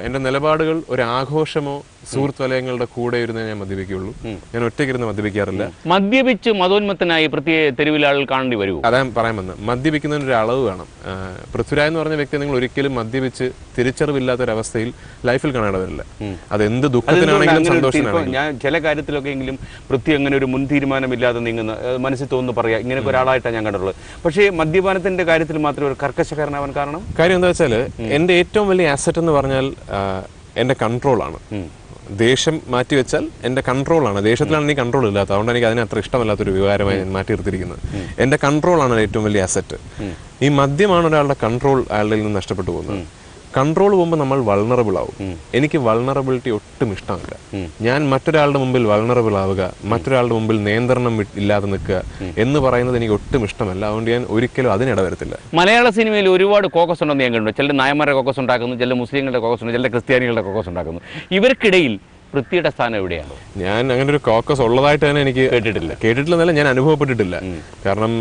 എന്റെ നിലപാടുകൾ ഒരു ആഘോഷമോ സുഹൃത്ത് വലയങ്ങളുടെ കൂടെ ഇരുന്നേ ഞാൻ മദ്യപിക്കുകയുള്ളൂ. ഞാൻ ഒറ്റയ്ക്കിരുന്ന് മദ്യപിക്കാറില്ല. മദ്യപിച്ച് മതോന്മത്തനായി പ്രത്യേക തെരുവിൽ ആളുകൾ കാണേണ്ടി വരുമോ? അതാ പറയാൻ വന്നത്. മദ്യപിക്കുന്നതിന് ഒരു അളവ് വേണം. പൃഥ്വിരാജ് എന്ന് പറഞ്ഞ വ്യക്തി നിങ്ങൾ ഒരിക്കലും മദ്യപിച്ച് തിരിച്ചറിവില്ലാത്തൊരവസ്ഥയിൽ ലൈഫിൽ കാണേണ്ടതില്ല. അത് എന്ത് ദുഃഖത്തിനാണെങ്കിലും സന്തോഷത്തിനാണെങ്കിലും. ഞാൻ ചില കാര്യത്തിലൊക്കെ എങ്കിലും പൃഥ്വി അങ്ങനെ ഒരു മുൻ തീരുമാനമില്ലാതെ നീങ്ങുന്ന മനസ്സിൽ തോന്നുന്നു പറയാം, ഇങ്ങനെയൊക്കെ ഒരാളായിട്ടാണ് ഞാൻ കണ്ടിട്ടുള്ളത്. പക്ഷേ മദ്യപാനത്തിന്റെ കാര്യത്തിൽ മാത്രം ഒരു കർക്കശക്കാരനാവാൻ കാര്യം എന്താ വെച്ചാൽ എന്റെ ഏറ്റവും വലിയ ആസറ്റ് എന്ന് പറഞ്ഞാൽ എന്റെ കൺട്രോളാണ്. ദേഷ്യം മാറ്റിവെച്ചാൽ എന്റെ കൺട്രോളാണ്. ദേഷ്യത്തിലാണ് എനിക്ക് കൺട്രോൾ ഇല്ലാത്ത, അതുകൊണ്ട് എനിക്ക് അതിന് അത്ര ഇഷ്ടമല്ലാത്തൊരു വികാരമായി ഞാൻ മാറ്റി നിർത്തിയിരിക്കുന്നത്. എന്റെ കൺട്രോളാണ് ഏറ്റവും വലിയ അസറ്റ്. ഈ മദ്യമാണ് ഒരാളുടെ കൺട്രോൾ അയാളുടെ നിന്ന് നഷ്ടപ്പെട്ടു പോകുന്നത്. കൺട്രോൾ പോകുമ്പോൾ നമ്മൾ വൾണറബിൾ ആവും. എനിക്ക് വൾണറബിലിറ്റി ഒട്ടും ഇഷ്ടമല്ല. ഞാൻ മറ്റൊരാളുടെ മുമ്പിൽ വൾണറബിൾ ആവുക, മറ്റൊരാളുടെ മുമ്പിൽ നിയന്ത്രണം ഇല്ലാതെ നിൽക്കുക എന്ന് പറയുന്നത് എനിക്ക് ഒട്ടും ഇഷ്ടമല്ല. അതുകൊണ്ട് ഞാൻ ഒരിക്കലും അതിനിടവരത്തില്ല. മലയാള സിനിമയിൽ ഒരുപാട് കോക്കസ് ഉണ്ടെന്ന് ഞാൻ കണ്ടു. ചില നായന്മാരുടെ കോക്കസ് ഉണ്ടാക്കുന്നു, ചില മുസ്ലിങ്ങളുടെ കോക്കസ് ഉണ്ട്, ചില ക്രിസ്ത്യാനികളുടെ കോക്കസ് ഉണ്ടാക്കുന്നു. ഇവർക്കിടയിൽ പൃഥ്വിയുടെ സ്ഥാനം എവിടെയാണ്? ഞാൻ അങ്ങനെ ഒരു കോക്കസ് ഉള്ളതായിട്ട് തന്നെ എനിക്ക് കേട്ടിട്ടില്ലെന്നല്ല, ഞാൻ അനുഭവപ്പെട്ടിട്ടില്ല. കാരണം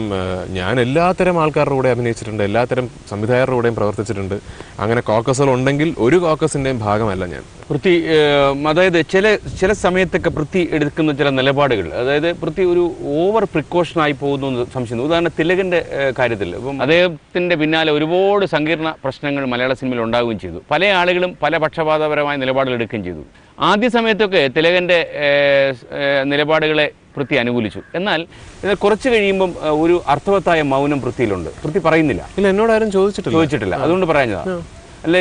ഞാൻ എല്ലാത്തരം ആൾക്കാരുടെ കൂടെ അഭിനയിച്ചിട്ടുണ്ട്, എല്ലാത്തരം സംവിധായകരുടെ കൂടെയും പ്രവർത്തിച്ചിട്ടുണ്ട്. അങ്ങനെ കോക്കസുകൾ ഉണ്ടെങ്കിൽ ഒരു കോക്കസിന്റെയും ഭാഗമല്ല ഞാൻ. പൃഥ്വി അതായത് ചില സമയത്തൊക്കെ പൃഥ്വി എടുക്കുന്ന ചില നിലപാടുകൾ, അതായത് പൃഥ്വി ഒരു ഓവർ പ്രിക്കോഷനായി പോകുന്നു സംശയം. ഉദാഹരണം തിലകന്റെ കാര്യത്തിൽ ഇപ്പം അദ്ദേഹത്തിന്റെ പിന്നാലെ ഒരുപാട് സങ്കീർണ പ്രശ്നങ്ങൾ മലയാള സിനിമയിൽ ഉണ്ടാവുകയും ചെയ്തു. പല ആളുകളും പല പക്ഷപാതപരമായ നിലപാടുകൾ എടുക്കുകയും ചെയ്തു. ആദ്യ സമയത്തൊക്കെ തിലകന്റെ നിലപാടുകളെ പൃഥ്വി അനുകൂലിച്ചു. എന്നാൽ കുറച്ച് കഴിയുമ്പം ഒരു അർത്ഥവത്തായ മൗനം പൃഥ്വിയിലുണ്ട്. പൃഥ്വി പറയുന്നില്ല. ഇല്ല, എന്നോട് ആരും ചോദിച്ചിട്ടില്ല. അതുകൊണ്ട് പറയുന്നതാണ്. അല്ല,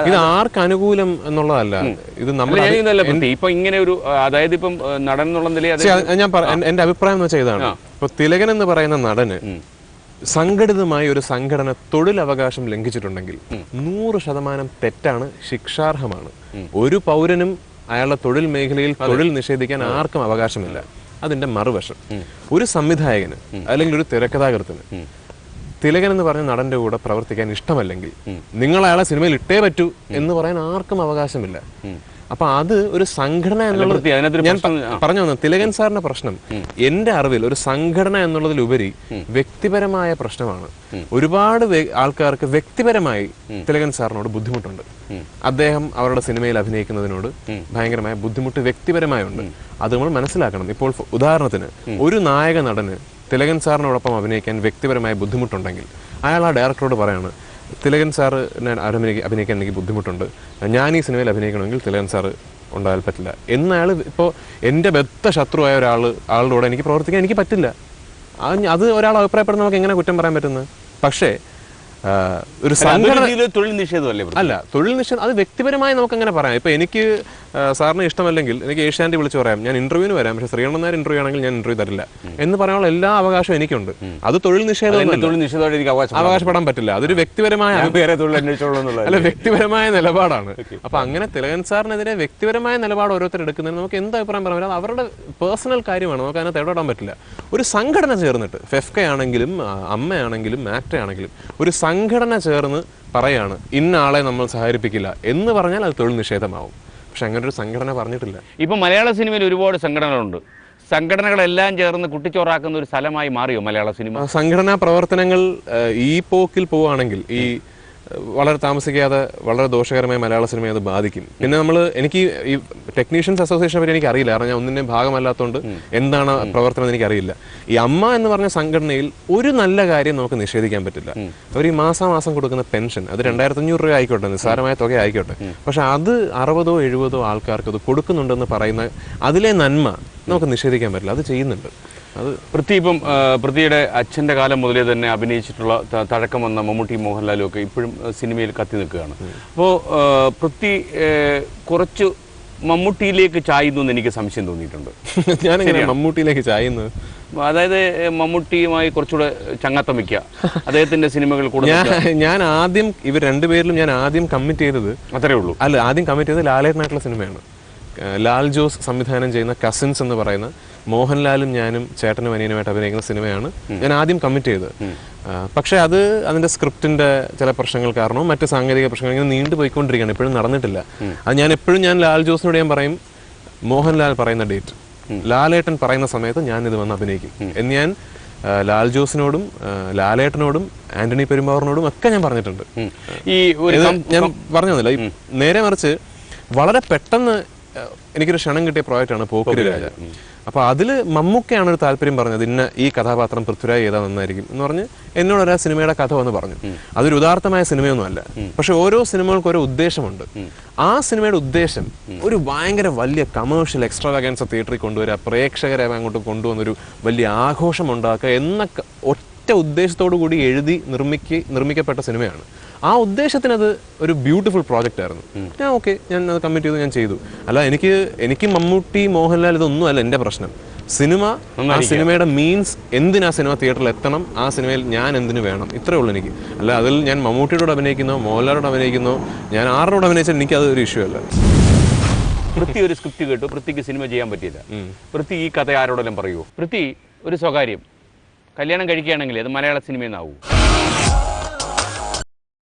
ഇത് ആർക്ക് അനുകൂലം എന്നുള്ളതല്ല, ഇത് നമ്മൾ ഇപ്പൊ ഇങ്ങനെ ഒരു, അതായത് ഇപ്പം നടൻ എന്നുള്ള നിലയിൽ ഞാൻ എന്റെ അഭിപ്രായം എന്ന് വെച്ചാൽ ഇതാണ്. ഇപ്പൊ തിലകൻ എന്ന് പറയുന്ന നടന് സംഘടിതമായി ഒരു സംഘടന തൊഴിലവകാശം ലംഘിച്ചിട്ടുണ്ടെങ്കിൽ 100% തെറ്റാണ്, ശിക്ഷാർഹമാണ്. ഒരു പൗരനും അയാളുടെ തൊഴിൽ മേഖലയിൽ തൊഴിൽ നിഷേധിക്കാൻ ആർക്കും അവകാശമില്ല. അതിന്റെ മറുവശം, ഒരു സംവിധായകന് അല്ലെങ്കിൽ ഒരു തിരക്കഥാകൃത്തിന് തിലകൻ എന്ന് പറഞ്ഞ നടന്റെ കൂടെ പ്രവർത്തിക്കാൻ ഇഷ്ടമല്ലെങ്കിൽ നിങ്ങൾ അയാളെ സിനിമയിൽ ഇട്ടേ പറ്റൂ എന്ന് പറയാൻ ആർക്കും അവകാശമില്ല. അപ്പൊ അത് ഒരു സംഘടന എന്നുള്ളത് ഞാൻ പറഞ്ഞു വന്നു. തിലകൻ സാറിന്റെ പ്രശ്നം എന്റെ അറിവിൽ ഒരു സംഘടന എന്നുള്ളതിലുപരി വ്യക്തിപരമായ പ്രശ്നമാണ്. ഒരുപാട് ആൾക്കാർക്ക് വ്യക്തിപരമായി തിലകൻ സാറിനോട് ബുദ്ധിമുട്ടുണ്ട്. അദ്ദേഹം അവരുടെ സിനിമയിൽ അഭിനയിക്കുന്നതിനോട് ഭയങ്കരമായ ബുദ്ധിമുട്ട് വ്യക്തിപരമായുണ്ട്. അത് നമ്മൾ മനസ്സിലാക്കണം. ഇപ്പോൾ ഉദാഹരണത്തിന് ഒരു നായക നടന് തിലകൻ സാറിനോടൊപ്പം അഭിനയിക്കാൻ വ്യക്തിപരമായ ബുദ്ധിമുട്ടുണ്ടെങ്കിൽ അയാൾ ആ ഡയറക്ടറോട് പറയാണ്, തിലകൻ സാറ് അഭിനയിക്കാൻ എനിക്ക് ബുദ്ധിമുട്ടുണ്ട്, ഞാൻ ഈ സിനിമയിൽ അഭിനയിക്കണമെങ്കിൽ തിലകൻ സാറ് ഉണ്ടായാൽ പറ്റില്ല എന്നയാൾ. ഇപ്പോൾ എൻ്റെ ബദ്ധ ശത്രുവായ ആളുടെ കൂടെ എനിക്ക് പ്രവർത്തിക്കാൻ എനിക്ക് പറ്റില്ല. അത് ഒരാൾ അഭിപ്രായപ്പെടുന്ന നമുക്ക് എങ്ങനെ കുറ്റം പറയാൻ പറ്റുന്നത്? പക്ഷേ ഒരു സംഘടന തൊഴിൽ നിഷേധമല്ലേ? അല്ല, തൊഴിൽ നിഷേധം അത് വ്യക്തിപരമായി നമുക്ക് അങ്ങനെ പറയാം. ഇപ്പൊ എനിക്ക് സാറിന് ഇഷ്ടമല്ലെങ്കിൽ എനിക്ക് ഏഷ്യാനെറ്റ് വിളിച്ച് പറയാം, ഞാൻ ഇന്റർവ്യൂവിന് വരാം, പക്ഷേ ശ്രീകണ്ഠൻ നായർ ഇന്റർവ്യൂ ആണെങ്കിൽ ഞാൻ ഇന്റർവ്യൂ തരില്ല എന്ന് പറയാനുള്ള എല്ലാ അവകാശവും എനിക്കുണ്ട്. അത് തൊഴിൽ അവകാശപ്പെടാൻ പറ്റില്ല. അതൊരു വ്യക്തിപരമായ വ്യക്തിപരമായ നിലപാടാണ്. അപ്പൊ അങ്ങനെ തിലകൻ സാറിനെതിരെ വ്യക്തിപരമായ നിലപാട് ഓരോരുത്തർ എടുക്കുന്നതിന് നമുക്ക് എന്ത് അഭിപ്രായം പറയാൻ പറ്റില്ല. അവരുടെ പേഴ്സണൽ കാര്യമാണ്, നമുക്ക് അതിനകത്ത് ഇടപെടാൻ പറ്റില്ല. ഒരു സംഘടന ചേർന്നിട്ട് ഫെഫ്ക ആണെങ്കിലും അമ്മയാണെങ്കിലും ആക്ടർ ആണെങ്കിലും ഒരു സംഘടന ചേർന്ന് പറയാണ് ഇന്ന ആളെ നമ്മൾ സഹകരിപ്പിക്കില്ല എന്ന് പറഞ്ഞാൽ അത് തൊഴിൽ നിഷേധമാവും. പക്ഷെ അങ്ങനെ ഒരു സംഘടന പറഞ്ഞിട്ടില്ല. ഇപ്പം മലയാള സിനിമയിൽ ഒരുപാട് സംഘടനകളുണ്ട്. സംഘടനകളെല്ലാം ചേർന്ന് കുട്ടിച്ചോറാക്കുന്ന ഒരു സ്ഥലമായി മാറിയോ മലയാള സിനിമ? സംഘടനാ പ്രവർത്തനങ്ങൾ ഈ പോക്കിൽ പോവുകയാണെങ്കിൽ ഈ വളരെ താമസിക്കാതെ വളരെ ദോഷകരമായി മലയാള സിനിമയെ അത് ബാധിക്കും. പിന്നെ എനിക്ക് ഈ ടെക്നീഷ്യൻസ് അസോസിയേഷനെ പറ്റി എനിക്ക് അറിയില്ല, കാരണം ഞാൻ ഒന്നിൻ്റെയും ഭാഗമല്ലാത്തതുകൊണ്ട് എന്താണ് പ്രവർത്തനം എന്ന് എനിക്കറിയില്ല. ഈ അമ്മ എന്ന് പറഞ്ഞ സംഘടനയിൽ ഒരു നല്ല കാര്യം നമുക്ക് നിഷേധിക്കാൻ പറ്റില്ല. അവർ ഈ മാസം കൊടുക്കുന്ന പെൻഷൻ അത് 2500 രൂപ ആയിക്കോട്ടെ, നിസ്സാരമായ തുക ആയിക്കോട്ടെ, പക്ഷെ അത് 60-70 ആൾക്കാർക്ക് അത് കൊടുക്കുന്നുണ്ടെന്ന് പറയുന്ന അതിലെ നന്മ നമുക്ക് നിഷേധിക്കാൻ പറ്റില്ല. അത് ചെയ്യുന്നുണ്ട്. അത് പൃഥ്വിയുടെ അച്ഛൻ്റെ കാലം മുതലേ തന്നെ അഭിനയിച്ചിട്ടുള്ള തഴക്കം വന്ന മമ്മൂട്ടി മോഹൻലാലും ഒക്കെ ഇപ്പോഴും സിനിമയിൽ കത്തി നിൽക്കുകയാണ്. അപ്പോൾ പൃഥ്വി കുറച്ച് മമ്മൂട്ടിയിലേക്ക് ചായുന്നു എന്ന് എനിക്ക് സംശയം തോന്നിയിട്ടുണ്ട്. ഞാനെങ്ങനെ മമ്മൂട്ടിയിലേക്ക് ചായുന്നത്? അതായത് മമ്മൂട്ടിയുമായി കുറച്ചുകൂടെ ചങ്ങാത്തം വയ്ക്കുക, അദ്ദേഹത്തിന്റെ സിനിമകൾ കൂടുതൽ. ഞാൻ ആദ്യം ഇവർ രണ്ടുപേരിലും ഞാൻ ആദ്യം കമ്മിറ്റ് ചെയ്തത് അത്രേ ഉള്ളൂ. അല്ല, ആദ്യം കമ്മിറ്റ് ചെയ്തത് ലാലേട്ടനായിട്ടുള്ള സിനിമയാണ്. ലാൽ ജോസ് സംവിധാനം ചെയ്യുന്ന കസിൻസ് എന്ന് പറയുന്ന മോഹൻലാലും ഞാനും ചേട്ടനും അനിയനുമായിട്ട് അഭിനയിക്കുന്ന സിനിമയാണ് ഞാൻ ആദ്യം കമ്മിറ്റ് ചെയ്തത്. പക്ഷെ അതിന്റെ സ്ക്രിപ്റ്റിന്റെ ചില പ്രശ്നങ്ങൾ കാരണവും മറ്റ് സാങ്കേതിക പ്രശ്നങ്ങൾ ഇങ്ങനെ നീണ്ടുപോയിക്കൊണ്ടിരിക്കുകയാണ്, ഇപ്പോഴും നടന്നിട്ടില്ല. അത് ഞാൻ ലാൽ ജോസിനോട് ഞാൻ പറയും, മോഹൻലാൽ പറയുന്ന ഡേറ്റ് ലാലേട്ടൻ പറയുന്ന സമയത്ത് ഞാൻ ഇത് വന്ന് അഭിനയിക്കും എന്ന് ഞാൻ ലാൽ ജോസിനോടും ലാലേട്ടനോടും ആന്റണി പെരുമ്പാവൂരിനോടും ഒക്കെ ഞാൻ പറഞ്ഞിട്ടുണ്ട്. ഈ ഞാൻ പറഞ്ഞു തന്നില്ല, ഈ നേരെ മറിച്ച് വളരെ പെട്ടെന്ന് എനിക്കൊരു ക്ഷണം കിട്ടിയ പ്രോജക്റ്റാണ് പോക്കിരി രാജ. അപ്പോൾ അതിൽ മമ്മൂക്കയാണ് ഒരു താല്പര്യം പറഞ്ഞത്, ഇന്ന ഈ കഥാപാത്രം പൃഥ്വിരാജ് ചെയ്താൽ നന്നായിരിക്കും എന്ന് പറഞ്ഞ് എന്നോട് ആ സിനിമയുടെ കഥ വന്ന് പറഞ്ഞു. അതൊരു ഉദാർത്ഥമായ സിനിമയൊന്നുമല്ല, പക്ഷെ ഓരോ സിനിമകൾക്കും ഓരോ ഉദ്ദേശമുണ്ട്. ആ സിനിമയുടെ ഉദ്ദേശം ഒരു ഭയങ്കര വലിയ കമേഴ്ഷ്യൽ എക്സ്ട്രാവാഗൻസ് തിയേറ്ററിൽ കൊണ്ടുവരിക, പ്രേക്ഷകരെ അങ്ങോട്ട് കൊണ്ടുവന്നൊരു വലിയ ആഘോഷം ഉണ്ടാക്കുക എന്ന ഒറ്റ ഉദ്ദേശത്തോടു കൂടി എഴുതി നിർമ്മിക്കപ്പെട്ട സിനിമയാണ്. ആ ഉദ്ദേശത്തിനത് ഒരു ബ്യൂട്ടിഫുൾ പ്രോജക്റ്റ് ആയിരുന്നു. ഞാൻ ഓക്കെ, ഞാൻ അത് കമ്മിറ്റ് ചെയ്തു, ഞാൻ ചെയ്തു. അല്ല, എനിക്ക് മമ്മൂട്ടി, മോഹൻലാൽ ഇതൊന്നും അല്ല എൻ്റെ പ്രശ്നം. സിനിമ, ആ സിനിമയുടെ മീൻസ് എന്തിനാ സിനിമ തിയേറ്ററിൽ എത്തണം, ആ സിനിമയിൽ ഞാൻ എന്തിനു വേണം, ഇത്രേ ഉള്ളൂ എനിക്ക്. അല്ല, അതിൽ ഞാൻ മമ്മൂട്ടിയോട് അഭിനയിക്കുന്നോ മോഹൻലാലോട് അഭിനയിക്കുന്നോ ഞാൻ ആരോട് അഭിനയിച്ചാൽ എനിക്കത് ഒരു ഇഷ്യൂ അല്ല. പൃഥ്വി ഒരു സ്ക്രിപ്റ്റ് കേട്ടു, പൃഥ്വിക്ക് സിനിമ ചെയ്യാൻ പറ്റിയില്ല. പൃഥ്വി ഈ കഥ ആരോടെല്ലാം പറയുമോ? പൃഥ്വി ഒരു സ്വകാര്യം, കല്യാണം കഴിക്കുകയാണെങ്കിൽ അത് മലയാള സിനിമയിൽ നിന്നാവൂ.